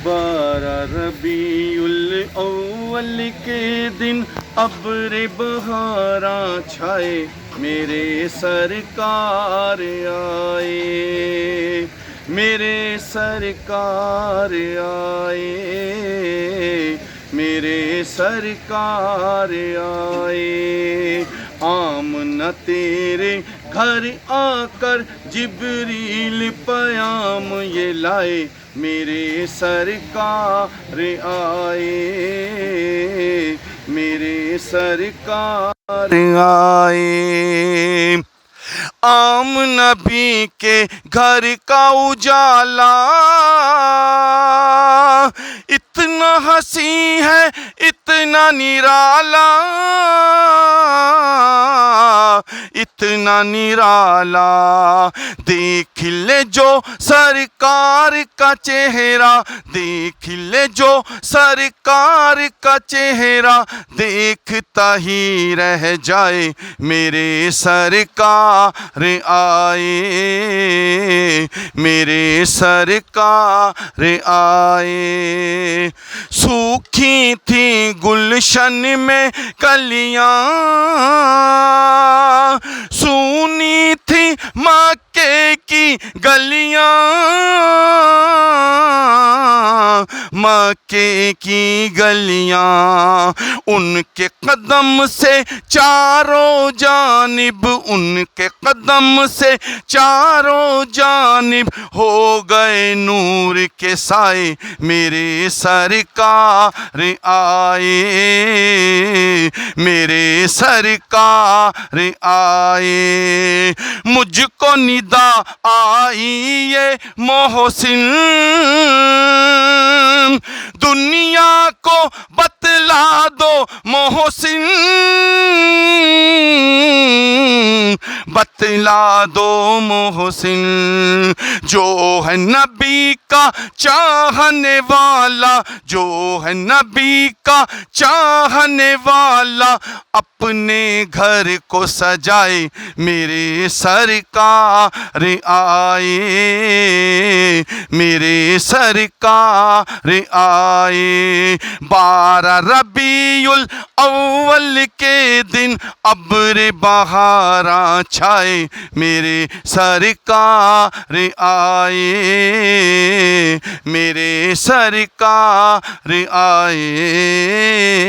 بارہ ربیع الاول کے دن ابر بہاراں چھائے میرے سرکار آئے، میرے سرکار آئے، میرے سرکار آئے۔ آمنہ تیرے گھر آ کر جبریل پیام یہ لائے میرے سرکار آئے، میرے سرکار آئے۔ آمنہ بھی کے گھر کا اجالا اتنا حسین ہے، اتنا نرالا، اتنا نرالا، دیکھ لے جو سرکار کا چہرہ، دیکھ لے جو سرکار کا چہرہ، دیکھتا ہی رہ جائے میرے سرکار آئے، میرے سرکار آئے۔ سوکھی تھی گلشن میں کلیاں، سونی تھی مکے کی گلیاں، مکے کی گلیاں، ان کے قدم سے چاروں جانب، ان کے قدم سے چاروں جانب ہو گئے نور کے سائے میرے سرکار آئے، میرے سرکار آئے۔ مجھ کو ندا آئی یہ محسن، دنیا کو بتلا دو محسن، بتلا دو محسن، جو ہے نبی کا چاہنے والا، جو ہے نبی کا چاہنے والا، اپنے گھر کو سجائے میرے سرکار آئے، میرے سرکار آئے۔ بارہ ربیع الاول کے دن ابر بہاراں چھائے میرے سرکار آئے، میرے سرکار آئے۔